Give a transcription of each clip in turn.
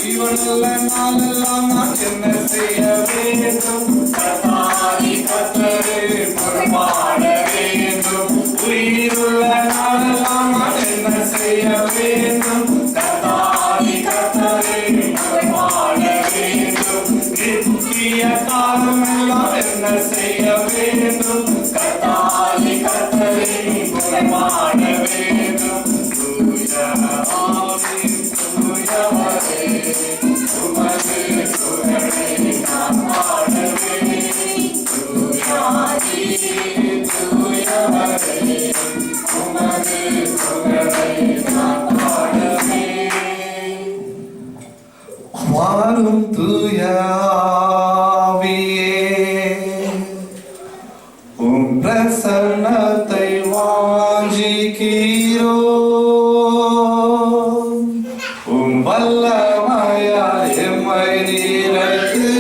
ஜீவனுள்ள நாளெல்லாம் நான் என்ன செய்ய வேண்டும்? கர்த்தாதி கர்த்தரே புகழ்பாட வேண்டும். உயிருள்ள நாளெல்லாம் நான் என்ன செய்ய வேண்டும்? கர்த்தாதி கர்த்தரே புகழ்பாட வேண்டும். நித்திய காலமெல்லாம் என்ன செய்ய வேண்டும்? கர்த்தாதி கர்த்தரே புகழ்பாட வேண்டும். வாரும் தூய ஆவியே, உம் பிரசன்னத்தை வாஞ்சிக்கிறோம். உம் வல்லமையால் எம்மை நிறைத்து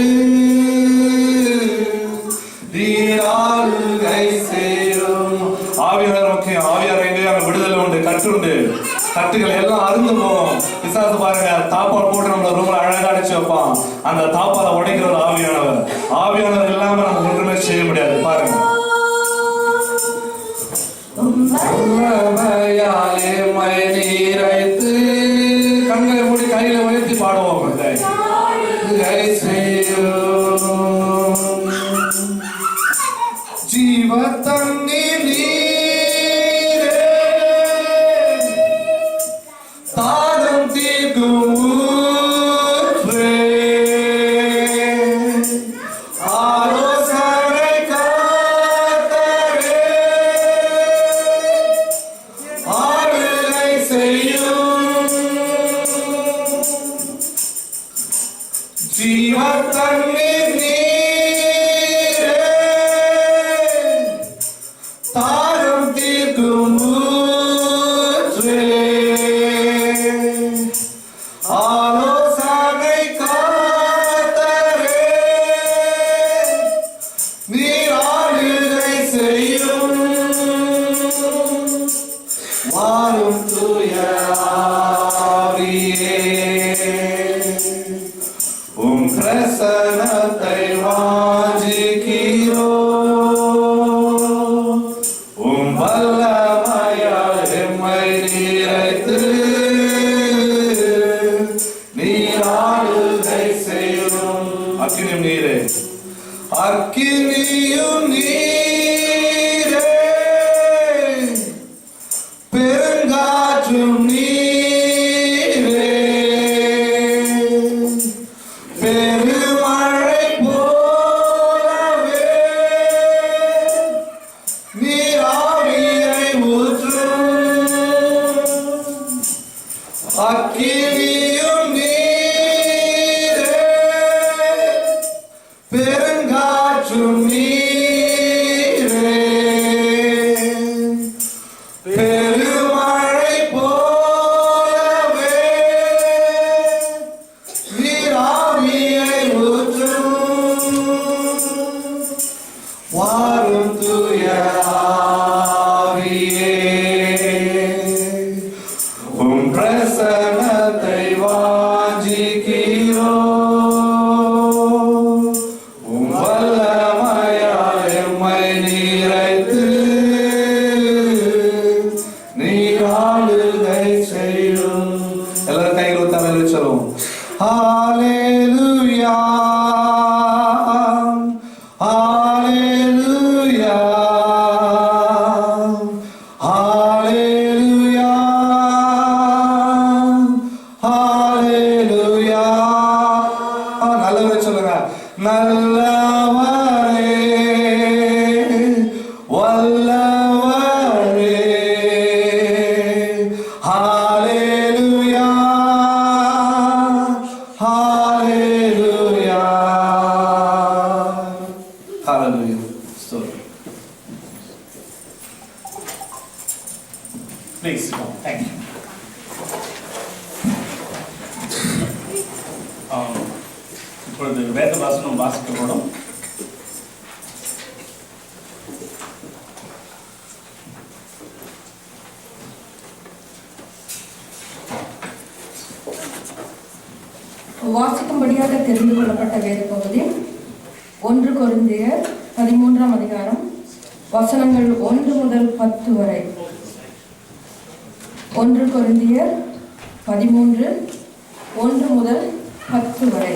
நீராளுகை சேரும். ஆவியார் நோக்கி ஆவியார் வேண்டிய விடுதலை உண்டு, கட்டுண்டு, கட்டுகள் எல்லாம் அருந்து போகும். பிசாசு பாருங்க, தாப்பால் போட்டு நம்மள ரொம்ப அழகா அடிச்சு வைப்பான். அந்த தாப்பால உடைக்கிற ஒரு ஆவியானவர். ஆவியானவர் இல்லாம நம்ம ஒன்றுமே செய்ய முடியாது. பாருங்க, நீரைத்து கண்களை மூடி கையில உயர்த்தி பாடுவோம். ஜீவ தண்ணீர் நீரே, தாகம் தீர்க்கும் ஊற்றே, ஆலோசனை காத்தரே, ஆளுகை செய்யும். ஜீவ தண்ணீர் நீரே, தாகம் தீர்க்கும் ஊற்றே, ஆலோசனை காத்தரே, நீர் ஆளுகை செய்யும். வாரும் தூய ஆவியே, உம் பிரசன்னத்தை வாஞ்சிக்கிறோம். உம் வல்லமையால் எம்மை நிறைத்து நீராளுகை செய்யும். அக்கினியும் நீரே, அக்கினியும் நீரே, பெருங்காற்றும் நீரே, பெருமழை போலவே நீர் ஆவியை ஊற்றும். அக்கினியும் நீரே, பெருங்காற்றும் நீரே, பெருமழை போலவே நீர் ஆவியை ஊற்றும். வாரும் தூய ஆவியே, உம் பிரசன்னத்தை வாஞ்சிக்கிறோம். உம் வல்லமையால் Please, thank you. இப்பொழுது வேத வாசனம் வாசிக்கப்படும். வாசிக்கும்படியாக தெரிந்து கொள்ளப்பட்ட வேத பகுதி 1 கொரிந்தியர் 13ஆம் அதிகாரம் வசனங்கள் 1 முதல் 10 வரை. 1 கொரிந்தியர் 13 1 முதல் 10 வரை.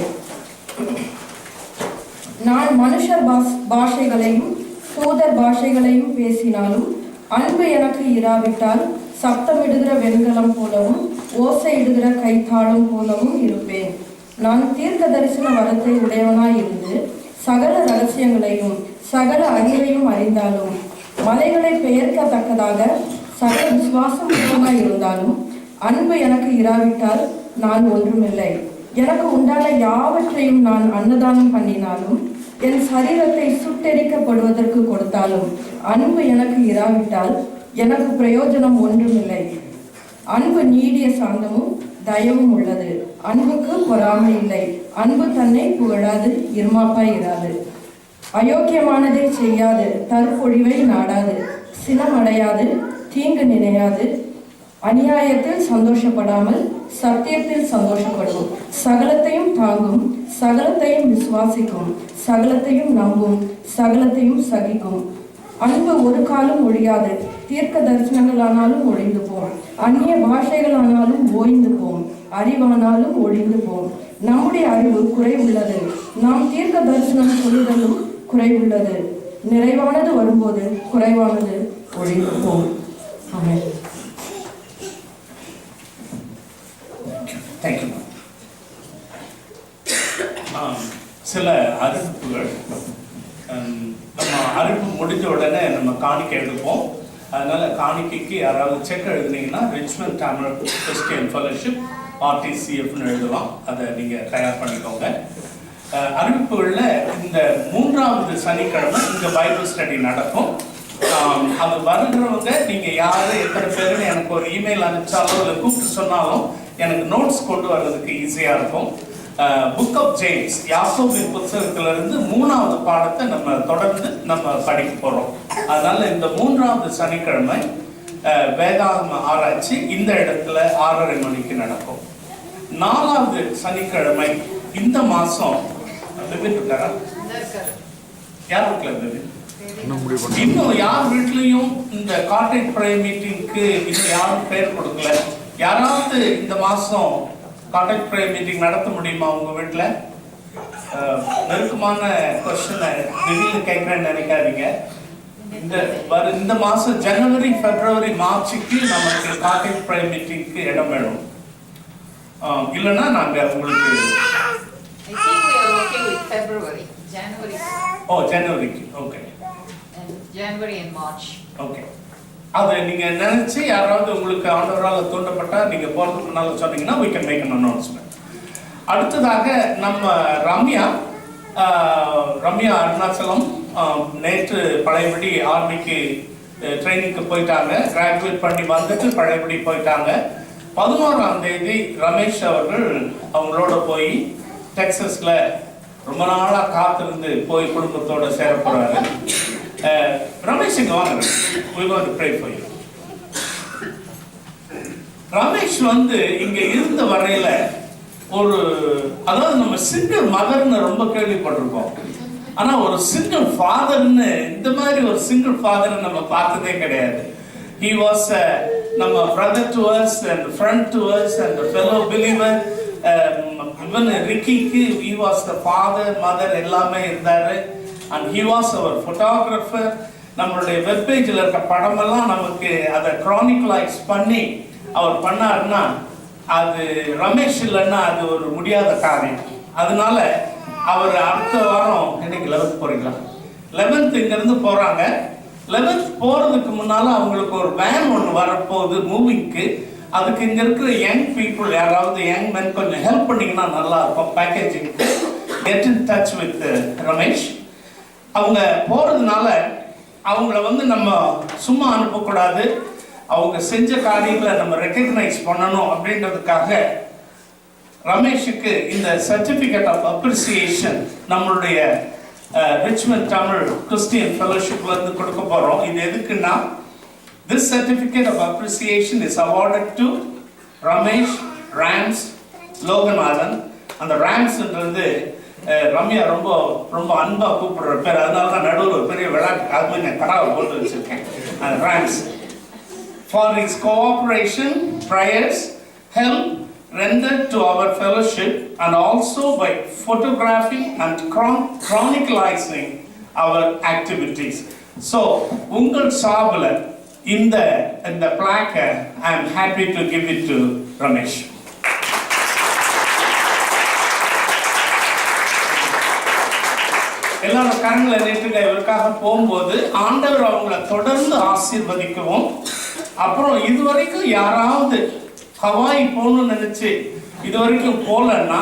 நான் மனுஷர் பாஷைகளையும் தூதர் பாஷைகளையும் பேசினாலும் அன்பு எனக்கு இராவிட்டால் சப்தமிடுகிற வெண்கலம் போலவும் ஓசையிடுகிற கைத்தாளம் போலவும் இருப்பேன். நான் தீர்க்க தரிசன வரத்தை உடையவனாய் இருந்து சகல ரகசியங்களையும் சகல அறிவையும் அறிந்தாலும் மலைகளை பெயர்க்கத்தக்கதாக சகல விசுவாசம் உள்ளவனாய் இருந்தாலும் அன்பு எனக்கு இராவிட்டால் நான் ஒன்றுமில்லை. எனக்கு உண்டான யாவற்றையும் நான் அன்னதானம் பண்ணினாலும் என் சரீரத்தை சுட்டெரிக்கப்படுவதற்கு கொடுத்தாலும் அன்பு எனக்கு இராவிட்டால் எனக்கு பிரயோஜனம் ஒன்றுமில்லை. அன்பு நீடிய சாந்தமும் தயவும் உள்ளது. அன்புக்கு பொறாமை இல்லை. அன்பு தன்னை புகழாது, இருமாப்பாய் இராது, அயோக்கியமானதை செய்யாது, தற்பொழிவை நாடாது, சினமடையாது, தீங்கு நினையாது, அநியாயத்தில் சந்தோஷப்படாமல் சத்தியத்தில் சந்தோஷப்படும், சகலத்தையும் தாங்கும், சகலத்தையும் விசுவாசிக்கும், சகலத்தையும் நம்பும், சகலத்தையும் சகிக்கும். அன்பு ஒரு காலம் ஒழியாது. தீர்க்க தரிசனங்களானாலும் ஒழிந்து போம், அந்நிய பாஷைகளானாலும் ஓய்ந்து போம், அறிவானாலும் ஒழிந்து போம். நம்முடைய அறிவு குறைவுள்ளது, நாம் தீர்க்க தரிசனம் சொல்லுதலும் குறைவுள்ளது. நிறைவானது வரும்போது குறைவானது ஒழிந்து போம். ஆமென். சில அறிவிப்புகள். நம்ம அறிவிப்பு முடிஞ்ச உடனே நம்ம காணிக்கை எடுப்போம். அதனால காணிக்கைக்கு யாராவது செக் எழுதுனீங்கன்னா ரிச்மண்ட் தமிழ் கிறிஸ்டியன் ஃபெலோஷிப் RTCFன்னு எழுதலாம். அதை நீங்கள் தயார் பண்ணிக்கோங்க. அறிவிப்புகளில் இந்த 3வது சனிக்கிழமை இங்கே பைபிள் ஸ்டடி நடக்கும். அது வருகிறவங்க நீங்கள் யார் எத்தனை பேருன்னு எனக்கு ஒரு இமெயில் அனுப்பிச்சாலும் இல்லை கூப்பிட்டு சொன்னாலும் எனக்கு நோட்ஸ் கொண்டு வர்றதுக்கு ஈஸியாக இருக்கும். புக் ஆஃப் ஜேம்ஸ் யாக்கோபின் புத்தகத்திலிருந்து 3வது பாடத்தை நம்ம தொடர்ந்து நம்ம படிக்க போகிறோம். அதனால இந்த 3வது சனிக்கிழமை வேதாகம ஆராய்ச்சி இந்த இடத்துல 6:30 மணிக்கு நடக்கும். 4வது சனிக்கிழமை இந்த மாசம் இருக்காரா? யார் வீட்டுல இன்னும் யார் வீட்லயும் இந்த கார்டேஜ் ப்ரேயர் மீட்டிங்க்கு இன்னும் யாரும் பேர் கொடுக்கல. யாராவது இந்த மாசம் கார்டேஜ் ப்ரேயர் மீட்டிங் நடத்த முடியுமா உங்க வீட்டுல? நெருக்கமான கொஸ்டினை திடீர்னு கேட்கிறேன்னு நினைக்காதீங்க. இந்த மாசம் ஜனவரி, பிப்ரவரி, மார்ச்சுக்கு நமக்கு கார்டேஜ் ப்ரேயர் மீட்டிங்க்கு இடம் வேணும். இல்லைன்னா நாங்க உங்களுக்கு ஜனவரிக்கு okay, January and March. Okay. அதை நீங்க நினைச்சு யாராவது உங்களுக்கு ஆண்டவரால் தூண்டப்பட்டா நீங்க போறதுக்கு முன்னால சொன்னீங்கன்னா we can make an announcement. அடுத்ததாக நம்ம ரம்யா அருணாச்சலம் நேற்று பழையபடி ஆர்மிக்கு ட்ரைனிங்க்கு போயிட்டாங்க. கிராஜுவேட் பண்ணி வந்துட்டு பழையபடி போயிட்டாங்க. 11ஆம் தேதி ரமேஷ் அவர்கள் அவங்களோட போய் டெக்சஸ்ல ரொம்ப நாளா காத்திருந்து போய் குடும்பத்தோட சேர போறாரு. ரமேஷ் இங்க வாங்க. we want to pray for you. Ramesh இங்க இருந்த வரையில ஒரு அதாவது நம்ம சிங்கிள் மதர்னு ரொம்ப கேள்விப்பட்டிருக்கோம். ஆனா ஒரு சிங்கிள் ஃபாதர்னு இந்த மாதிரி ஒரு சிங்கிள் ஃபாதர் நம்ம பார்த்ததே கிடையாது. He was நம்ம brother to us and friend to us and a fellow believer. even ரிக்கிக்கு he was the father, mother எல்லாமே இருந்தாரு. and he was our photographer. நம்மளுடைய வெப்பேஜில் இருக்க படமெல்லாம் நமக்கு அதை க்ரானிக்கலைஸ் பண்ணி அவர் பண்ணாருன்னா அது ரமேஷ் இல்லைன்னா அது ஒரு முடியாத காரியம். அதனால அவர் அடுத்த வாரம் இன்னைக்கு 11th போறீங்களா, 11th இங்கேருந்து போகிறாங்க. 11th போகிறதுக்கு முன்னால் அவங்களுக்கு ஒரு வேன் ஒன்று வரப்போகுது மூவிங்க்கு. அதுக்கு இங்கே இருக்கிற யங் பீப்புள் யாராவது யங் மென் கொஞ்சம் ஹெல்ப் பண்ணிங்கன்னா நல்லா இருக்கும். பேக்கேஜிங்க்கு get in touch with Ramesh. அவங்க போகிறதுனால அவங்கள நம்ம சும்மா அனுப்பக்கூடாது, அவங்க செஞ்ச காரியங்களை நம்ம ரெக்கக்னைஸ் பண்ணணும் அப்படின்றதுக்காக ரமேஷுக்கு இந்த சர்டிஃபிகேட் ஆஃப் அப்ரிசியேஷன் நம்மளுடைய ரிச்மண்ட் தமிழ் கிறிஸ்டியன் ஃபெலோஷிப்ல இருந்து கொடுக்க போறோம். இது எதுக்குன்னா, this certificate of appreciation is awarded to Ramesh Rams Loganathan. அந்த ராம்ஸ்ன்றது ரம்யா ரொம்ப ரொம்ப அன்பா கூப்பிடுற பேர், அதனால தான் நடுவில் ஒரு பெரிய விளையாட்டு அது நான் கடாவை போட்டு வச்சிருக்கேன். அந்த rams for his cooperation, prayers, help rendered to our fellowship, and also by photographing and chronicalizing our activities. So ungal saabala இந்த plaque I am happy to give it to Ramesh. எல்லாரும் கரங்களை நீட்டுங்க. இவருக்காக போகும்போது ஆண்டவர் அவங்களை தொடர்ந்து ஆசீர்வதிக்கவும். அப்புறம் இதுவரைக்கும் யாராவது ஹவாய் போகணும்னு நினைச்சு இதுவரைக்கும் போகலன்னா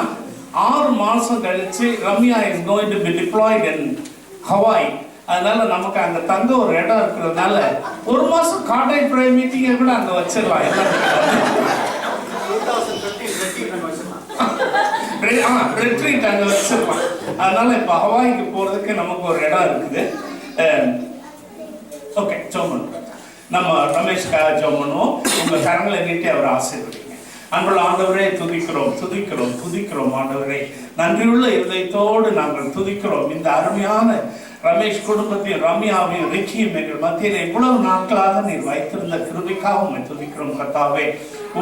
6 மாசம் கழிச்சு Ramya is going to be deployed in Hawaii. அதனால நமக்கு அங்க தங்க ஒரு இடம் இருக்கிறதுனால 1 மாசம் கான்ட்ராக்ட் ப்ரேயர் மீட்டிங்கை கூட அங்க வச்சிடலாம். ரெட்ரீட் அங்க வச்சிருப்பான். அதனால இப்ப ஹவாய்க்கு போறதுக்கு நமக்கு ஒரு இடம் இருக்குது. ஓகே, ஜெபம் பண்ணுவோம். நம்ம ரமேஷ்காக ஜெபம் பண்ணுவோம். உங்க கரங்களை நீட்டி அவர் ஆசீர்வதிங்க. அன்புள்ள ஆண்டவரே, துதிக்கிறோம் துதிக்கிறோம் துதிக்கிறோம் ஆண்டவரே. நன்றியுள்ள இதயத்தோடு நாங்கள் துதிக்கிறோம். இந்த அருமையான ரமேஷ் குடும்பத்தையும் ரம்யாவையும் ரிக்கியும் எங்கள் மத்தியில் இவ்வளவு நாட்களாக நீர் வைத்திருந்த கிருபைக்காக உம்மை துதிக்கிறோம் கர்த்தாவே.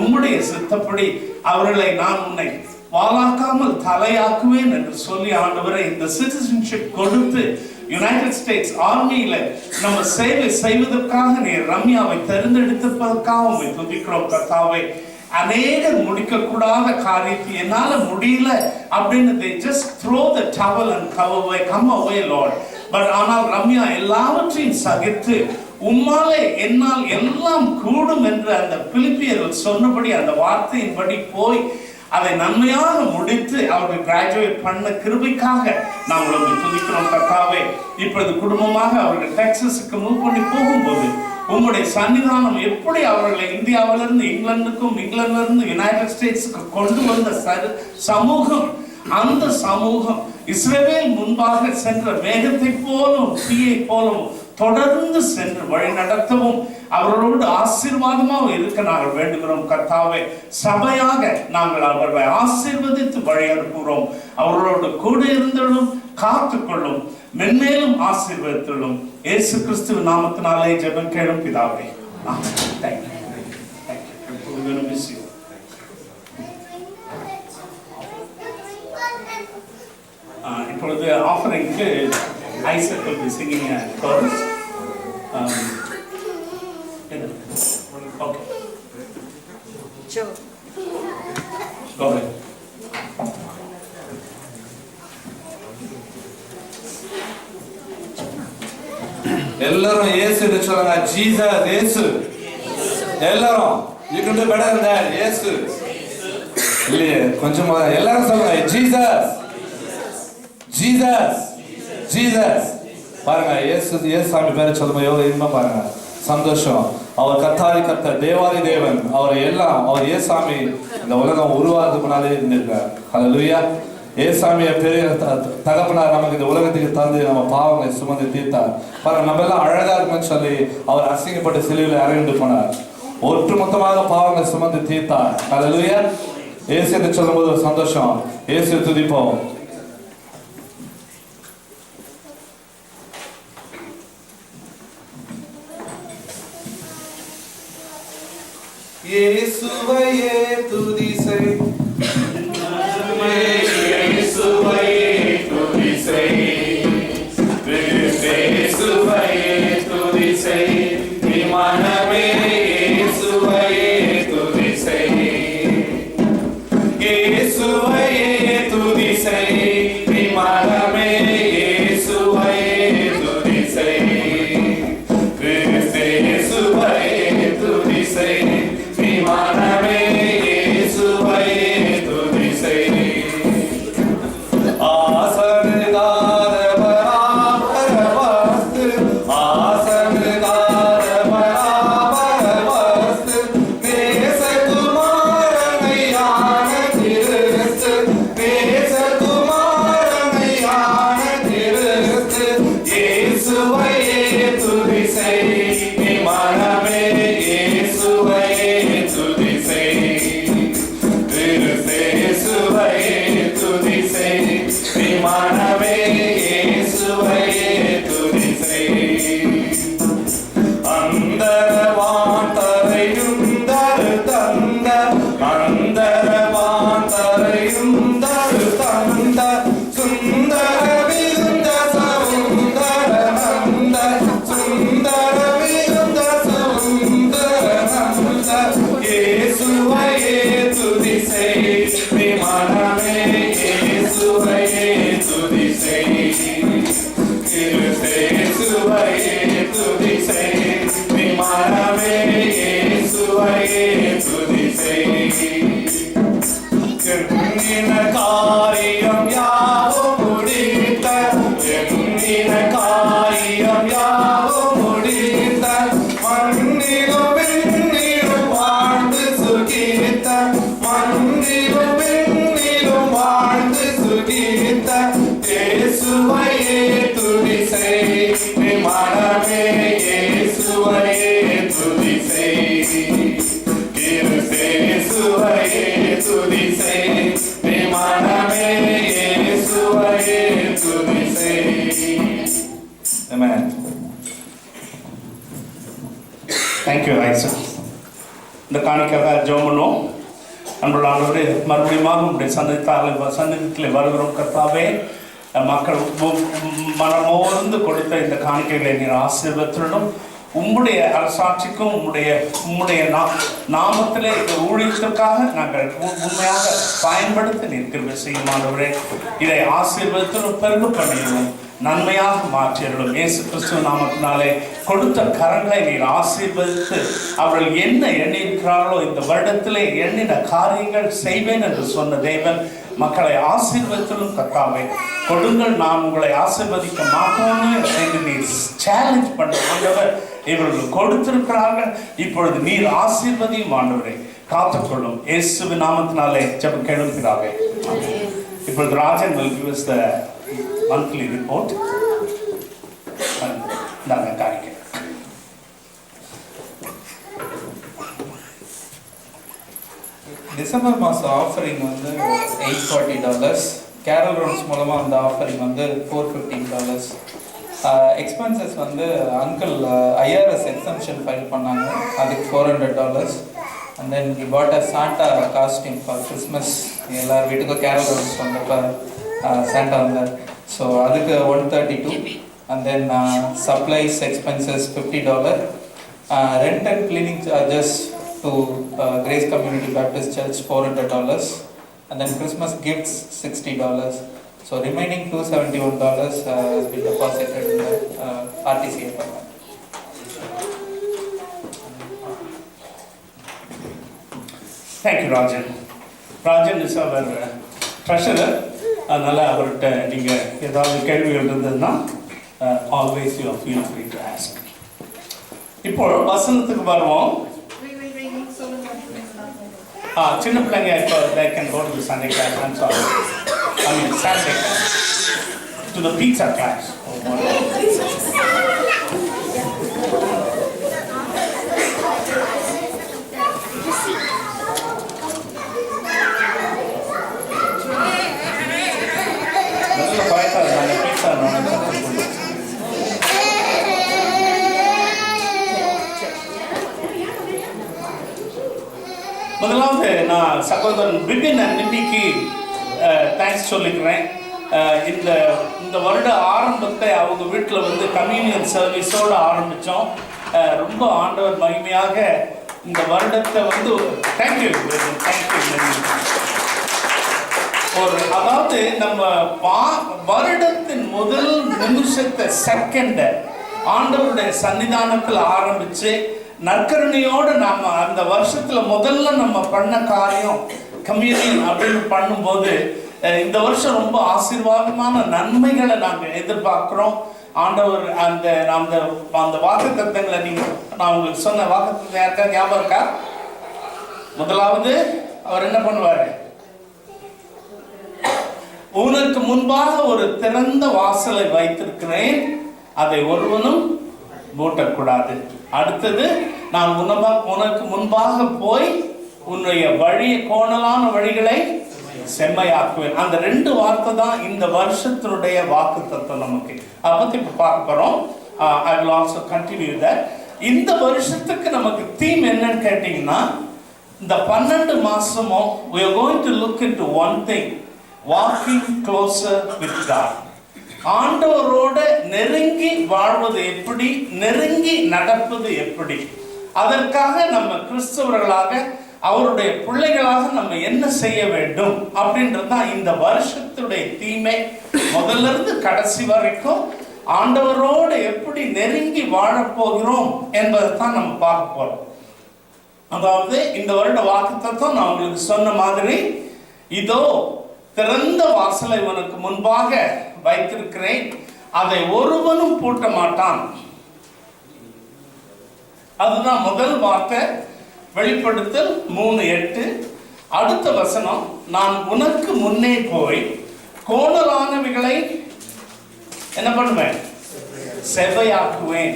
உம்முடைய சித்தப்படி அவர்களை நான் உன்னை வாளாக்காமல் தலையாக்குவேன் என்று சொல்லி ஆண்டவரை இந்த சிட்டிசன்ஷிப் கொடுத்து யுனைடெட் ஸ்டேட்ஸ் ஆர்மியில நம்ம சேவை செய்வதற்காக நீர் ரம்யாவை தேர்ந்தெடுத்திருப்பதற்காக உம்மை துதிக்கிறோம் கர்த்தாவே. அநேகர் முடிக்கக்கூடாத காரியத்தை என்னால முடியல அப்படின்னு they just throw the towel and come away Lord. But ஆனால் ரம்யா எல்லாவற்றையும் சகித்து உம்மாலே என்னால் எல்லாம் கூடும் என்று அந்த பிலிப்பியர்கள் சொன்னபடி அந்த வார்த்தையின்படி போய் அதை நன்மையாக முடித்து அவர்கள் கிராஜுவேட் பண்ண கிருபைக்காக நாங்கள் உங்களை துதிக்கிறோம் கர்த்தாவே. இப்பொழுது குடும்பமாக அவர்கள் டெக்சாஸுக்கு மூவ் பண்ணி போகும்போது உங்களுடைய சன்னிதானம் எப்படி அவர்களை இந்தியாவிலிருந்து இங்கிலாந்துக்கும் இங்கிலாந்திலிருந்து யுனைடெட் ஸ்டேட்ஸுக்கு கொண்டு வந்த சமூகம், அந்த சமூகம் இஸ்ரவேல் முன்பாக சென்ற மேகத்தை போலும் தீயை போலும் தொடர்ந்து சென்று வழி நடத்தவும் அவர்களோடு ஆசீர்வாதமாக இருக்க நாங்கள் வேண்டுகிறோம் கர்த்தாவே. சபையாக நாங்கள் அவர்களை ஆசீர்வதித்து வழி அனுப்புகிறோம். அவர்களோடு கூட இருந்ததும் காத்துக்கொள்ளும், மென்மேலும் ஆசீர்வதித்துள்ளும். இயேசு கிறிஸ்துவின் நாமத்தினாலே ஜெபம் கேளும் பிதாவே. ஆமென். இப்பொழுது ஆஃபரிங்க்கு Isaac will be singing a chorus. Okay. Sure. Go ahead. எல்லாரும் இயேசு என்று சொல்லுங்க. ஜீசஸ், இயேசு. எல்லாரும் you can do better than that. இயேசு இல்லையே, கொஞ்சம் எல்லாரும் சொல்லுங்க. Jesus, Jesus, Jesus. பாருங்க, இயேசு இயேசுசாமி பேரை சொல்லுங்க. எவ்வளவு இன்பம் பாருங்க, சந்தோஷம். அவர் கர்த்தாதி கர்த்தர், தேவாதி தேவன். அவர் எல்லாம், அவர் இயேசுசாமி இந்த உலகம் உருவாகிறதுக்கு முன்னாலே இருந்திருக்கார். ஹல்லேலூயா. ஏசாமிய பெரிய தகப்பனார் நமக்கு இந்த உலகத்துக்கு தந்து நம்ம பாவங்களை சுமந்து தீர்த்தார். பாருங்க, நம்ம எல்லாம் அழகா இருக்குன்னு சொல்லி அவர் அசிங்கப்பட்டு சிலுவையில் இறங்கிட்டு போனார். ஒட்டுமொத்தமாக பாவங்களை சுமந்து தீர்த்தார். ஹல்லேலூயா. இயேசு என்று சொல்லும்போது சந்தோஷம். இயேசு துதிப்போம். இயேசுவையே துதி செய், இயேசுவையே துதி செய், தேங்க்யூ ரைசா. இந்த காணிக்காக ஜெபம் பண்ணுவோம். அன்புள்ள ஆண்டவரே, மறுபடியும் உங்களுடைய சன்னதியில் வருகிறோம் கர்த்தாவே. மக்கள் மனமோர்ந்து கொடுத்த இந்த காணிக்கைகளை நீர் ஆசீர்வதித்திடணும். உம்முடைய அரசாட்சிக்கும் உம்முடைய நாமத்திலே இந்த ஊழியத்திற்காக நாங்கள் உண்மையாக பயன்படுத்த நீர் கிருபை செய்யும் ஆண்டவரே. இதை ஆசீர்வதித்து பெருகு பண்ணிடுவோம், நன்மையாக மாற்றிடுவோம். இயேசு கிறிஸ்துவ நாமத்தினாலே கொடுத்த கரங்களை நீர் ஆசீர்வதித்து அவர்கள் என்ன எண்ணியிருக்கிறார்களோ இந்த வருடத்திலே எண்ணின காரியங்கள் செய்வேன் என்று சொன்ன தேவன் மக்களை ஆசீர்வதித்திலும் கர்த்தாவே. கொடுங்கள், நான் உங்களை ஆசீர்வதிக்க மாட்டோம்னு செய்து நீர் சேலஞ்ச் பண்ணுறவர் இவர்கள் கொடுத்திருக்கிறார்கள். இப்பொழுது நீர் ஆசீர்வதியும் ஆண்டவரை காத்துக்கொள்ளும். இயேசுவின் நாமத்தினாலே ஜெபம் கேளுகிறாவே. இப்பொழுது Rajan will give us the monthly report. நாங்கள் காணிக்க டிசம்பர் மாதம் ஆஃபரிங் வந்து $840. கேரல் ரவுண்ட்ஸ் மூலமாக அந்த ஆஃபரிங் வந்து $415. எக்ஸ்பென்சஸ் வந்து அங்கிள் ஐஆர்எஸ் எக்ஸம்ஷன் ஃபைல் பண்ணாங்க, அதுக்கு $400. And then we bought a Santa costume for Christmas. எல்லார் வீட்டுக்கும் கேரல் ரவுண்ட்ஸ் வந்தப்போ சாண்டா வந்தார், ஸோ அதுக்கு $132. And then supplies expenses $50. Rent and cleaning charges to Grace Community Baptist Church $400. And then Christmas gifts $60. So remaining $271 has been deposited in the RTCA account. Thank you, Rajan. Rajan is our treasurer. அதனால் அவர்கிட்ட நீங்கள் ஏதாவது கேள்விகள் இருந்ததுன்னா always you feel free to ask. இப்போ வசனத்துக்கு வருவோம். சின்ன பிள்ளைங்க இப்போ they can go to the Sunday class. I'm sorry. I mean Saturday class. To the pizza class. நல்ல பயத்தா இருந்தாங்க பீட்சா முதலாவது நான் சகோதரன் பிபின் நிம்பிக்கு தேங்க்ஸ் சொல்லிக்கிறேன். இந்த வருட ஆரம்பத்தை அவங்க வீட்டில் வந்து கம்யூனியன் சர்வீஸோடு ஆரம்பித்தோம். ரொம்ப ஆண்டவர் மகிமையாக இந்த வருடத்தை வந்து தேங்க்யூ அதாவது நம்ம வருடத்தின் முதல் நிமிஷத்தை செகண்டை ஆண்டவருடைய சன்னிதானத்தில் ஆரம்பித்து நற்கருணையோடு நாம் அந்த வருஷத்தில் முதல்ல நம்ம பண்ண காரியம் கம்யூனியன் அப்படின்னு பண்ணும்போது இந்த வருஷம் ரொம்ப ஆசீர்வாதமான நன்மைகளை நாங்கள் எதிர்பார்க்குறோம். ஆண்டவர் அந்த வாக்குத்தத்தங்களை நான் உங்களுக்கு சொன்ன வாக்குத்தத்தை யாருக்கா ஞாபகம் இருக்கா? முதலாவது அவர் என்ன பண்ணுவார்? உனக்கு முன்பாக ஒரு திறந்த வாசலை வைத்திருக்கிறேன், அதை ஒருவனும் மூட்டக்கூடாது. அடுத்தது, நான் உனக்கு முன்பாக போய் உன்னுடைய கோணலான வழிகளை செம்மையாக்குவேன். அந்த 2 வார்த்தை தான் இந்த வருஷத்தினுடைய வாக்குத்தத்தம். நமக்கு அதை பத்தி இப்ப பார்க்க போறோம். I will also continue that. இந்த வருஷத்துக்கு நமக்கு தீம் என்னன்னு கேட்டீங்கன்னா, இந்த 12 மாசமும் we are going to look into one thing, walking closer with God. ஆண்டவரோட நெருங்கி வாழ்வது எப்படி, நெருங்கி நடப்பது எப்படி, அதற்காக நம்ம கிறிஸ்தவர்களாக அவருடைய பிள்ளைகளாக நம்ம என்ன செய்ய வேண்டும் அப்படின்றது தான் இந்த வருஷத்துடைய தீமை. முதல்ல இருந்து கடைசி வரைக்கும் ஆண்டவரோடு எப்படி நெருங்கி வாழப்போகிறோம் என்பதை தான் நம்ம பார்க்க போறோம். அதாவது இந்த வருட வாக்குத்தத்தம் நான் உங்களுக்கு சொன்ன மாதிரி, இதோ திறந்த வாசலை உனக்கு முன்பாக வைத்திருக்கிறேன், அதை ஒருவனும் பூட்ட மாட்டான். அதுதான் முதல் வார்த்தை. வெளிப்படுத்தல் 3:8. அடுத்த வசனம், நான் உனக்கு முன்னே போய் கோணலானவைகளை என்ன பண்ணுவேன்? செவ்வையாக்குவேன்.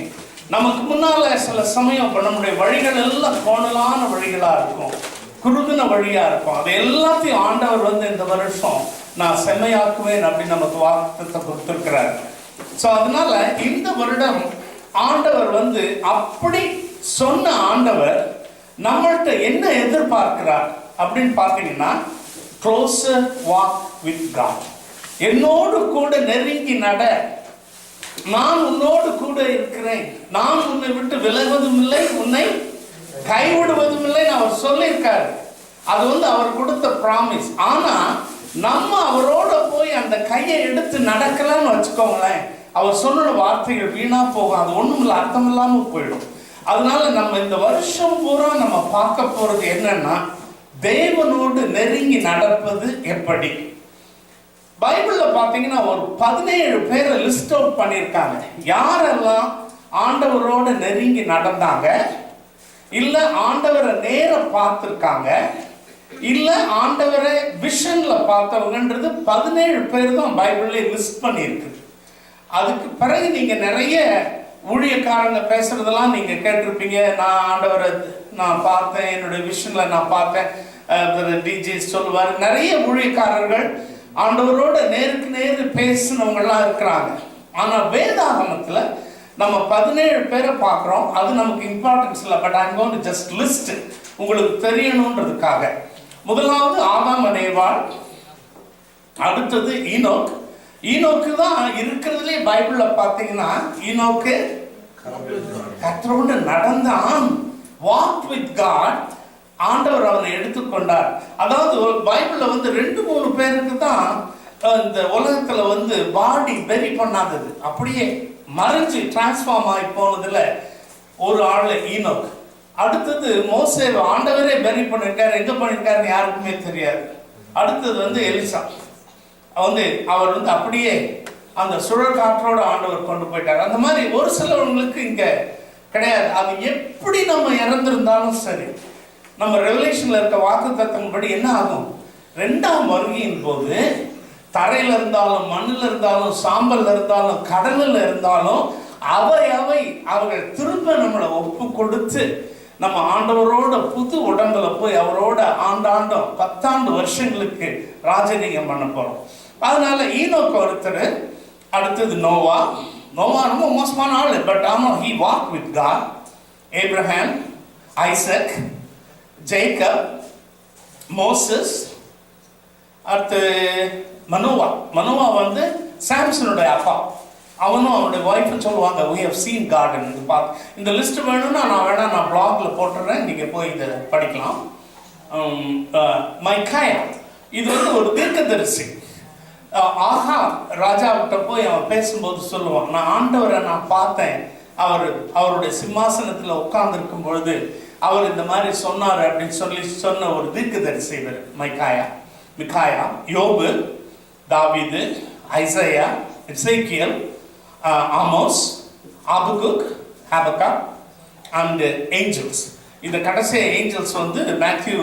நமக்கு முன்னால சில சமயம் நம்முடைய வழிகள் எல்லாம் கோணலான வழிகளா இருக்கும், குறுகின வழியா இருக்கும். அது எல்லாத்தையும் ஆண்டவர் வந்து இந்த வருஷம் நான் செம்மையாக்குவேன் அப்படின்னு நமக்கு வாக்குத்தத்தை கொடுத்திருக்கிறார். ஸோ அதனால இந்த வருடம் ஆண்டவர் வந்து அப்படி சொன்ன ஆண்டவர் நம்மள்ட்ட என்ன எதிர்பார்க்கிறார் அப்படின்னு பார்த்தீங்கன்னா, closer walk with God. என்னோடு கூட நெருங்கி நட, நான் உன்னோடு கூட இருக்கிறேன், நான் உன்னை விட்டு விலகுவதும் இல்லை, உன்னை கைவிடுவதும் இல்லை அவர் சொல்லியிருக்காரு. அது அவர் கொடுத்த ப்ராமிஸ். ஆனா நம்ம அவரோட போய் அந்த கையை எடுத்து நடக்கலாம்னு வச்சுக்கோங்களேன், அவர் சொன்ன வார்த்தைகள் வீணா போகும், அது ஒண்ணும் இல்லை, அர்த்தம் இல்லாம போயிடும். அதனால நம்ம இந்த வருஷம் பூரா நம்ம பார்க்க போறது என்னன்னா, தேவனோடு நெருங்கி நடப்பது எப்படி. பைபிள்ல பாத்தீங்கன்னா ஒரு 17 பேரை லிஸ்ட் அவுட் பண்ணியிருக்காங்க. யாரெல்லாம் ஆண்டவரோட நெருங்கி நடந்தாங்க, இல்ல ஆண்டவரை நேர பார்த்திருக்காங்க, இல்ல ஆண்டவரை விஷன்ல பார்த்தவங்கன்றது 17 பேர் தான் பைபிள்ல லிஸ்ட் பண்ணியிருக்கு. அதுக்கு பிறகு நீங்க நிறைய ஊழியக்காரங்க பேசுறதெல்லாம் நீங்க கேட்டிருப்பீங்க. நான் ஆண்டவரை நான் பார்த்தேன், என்னுடைய விஷன்ல நான் பார்த்தேன், டிஜே சொல்லுவார். நிறைய ஊழியக்காரர்கள் ஆண்டவரோட நேருக்கு நேரு பேசினவங்கலாம் இருக்கிறாங்க. ஆனா வேதாகமத்துல நம்ம 17 பேரை பார்க்கிறோம். அது நமக்கு இம்பார்ட்டன்ஸ் இல்லை, but I'm going to just list, உங்களுக்கு தெரியணுன்றதுக்காக. முதலாவது ஆதாம் ஏவாள், அடுத்தது ஈனோக். ஈனோக்கு தான் இருக்கிறதுலே பைபிள்ல பாத்தீங்கன்னா, ஈனோக்கு கர்த்தரோடு நடந்தான், வாக் வித் காட், ஆண்டவர் அவனை எடுத்துக்கொண்டார். அதாவது பைபிள்ல 2-3 பேருக்கு தான் இந்த உலகத்துல பாடி பெரி பண்ணாதது, அப்படியே மறைஞ்சு டிரான்ஸ்ஃபார்ம் ஆகி போனதுல ஒரு ஆள் ஈனோக். அடுத்தது மோசே ஆண்டவரே பெரி பண்ணிருக்காரு, எங்க பண்ணிருக்காருன்னு யாருக்குமே தெரியாது. அடுத்தது எலிசா, அவர் அப்படியே அந்த சுழல் காற்றோட ஆண்டவர் கொண்டு போயிட்டார். அந்த மாதிரி ஒரு சிலவங்களுக்கு இங்க கிடையாது. அது எப்படி நம்ம இறந்திருந்தாலும் சரி, நம்ம ரெவலேஷன்ல இருக்க வாக்குத்தத்தம் படி என்ன ஆகும், 2ஆம் வருகையின் போது தரையில இருந்தாலும், மண்ணில் இருந்தாலும், சாம்பல்ல இருந்தாலும், கடலில் இருந்தாலும், அவர்கள் திரும்ப நம்மளை ஒப்பு கொடுத்து நம்ம ஆண்டவரோட புது உடம்புல போய் அவரோட ஆண்டாண்டும் 10 வருஷங்களுக்கு ராஜரீகம் பண்ண போறோம். அதனால ஈனோக்கு ஒருத்தர். அடுத்தது நோவா. நோவா ரொம்ப மோசமான ஆளு, பட் ஆனா he walked with God. Abraham, Isaac, Jacob, Moses. அடுத்து மனோவா சாம்சனுடைய அப்பா. அவனும் அவனுடைய ஒய்ஃபும் சொல்லுவாங்க, we have seen God. இந்த லிஸ்ட் வேணும்னா நான் பிளாக்ல போட்டுறேன், நீங்க போய் இதை படிக்கலாம். மைக்காயா, இது ஒரு தீர்க்கதரிசி. ஆஹா ராஜாவிட்ட போய் அவன் பேசும்போது சொல்லுவான், நான் ஆண்டவரை நான் பார்த்தேன், அவருடைய சிம்மாசனத்துல உட்கார்ந்து இருக்கும் பொழுது அவர் இந்த மாதிரி சொன்னார் அப்படின்னு சொன்ன ஒரு தீர்க்கதரிசி இவர் மிகாயா. யோபு, தாவீது, ஐசையா, எசேக்கியேல், ஆமோஸ், ஆபகுக், ஹபக்கக் அண்ட் ஏஞ்சல்ஸ். இந்த கடைசி ஏஞ்சல்ஸ் மேத்யூ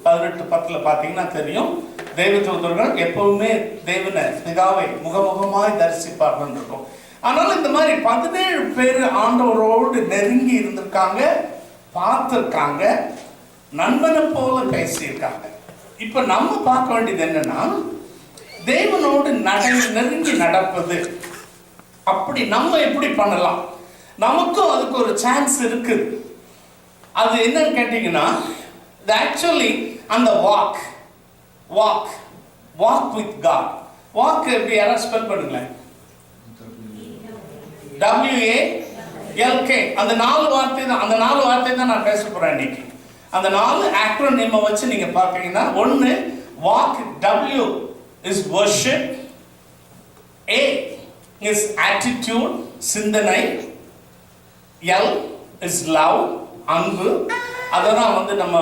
18:10 பார்த்தீங்கன்னா தெரியும். தேவதூதர்கள் எப்பவுமே தேவனை பிதாவை முகமுகமாய் தரிசிப்பார்கள் இருக்கும். ஆனாலும் இந்த மாதிரி 17 பேர் ஆண்டவரோடு நெருங்கி இருந்திருக்காங்க, பார்த்திருக்காங்க, நண்பனை போல பேசியிருக்காங்க. இப்ப நம்ம பார்க்க வேண்டியது என்னன்னா, தேவனோடு நெருங்கி நடப்பது அப்படி நம்ம எப்படி பண்ணலாம். நமக்கும் அதுக்கு ஒரு சான்ஸ் இருக்குது. அது என்னன்னு கேட்டீங்கன்னா, ஆக்சுவலி அந்த வாக் வித் காட். வாக் எப்படி யாராவது ஸ்பெல் பண்ணுங்களேன், WALK. அந்த 4 வார்த்தை தான் நான் பேச போறேன் இன்னைக்கு. அந்த 4 ஆக்ரோனிமை வச்சு நீங்க பார்த்தீங்கன்னா, 1 walk, W is worship, A is attitude, சிந்தனை, L is love, அன்பு. அததான் நம்ம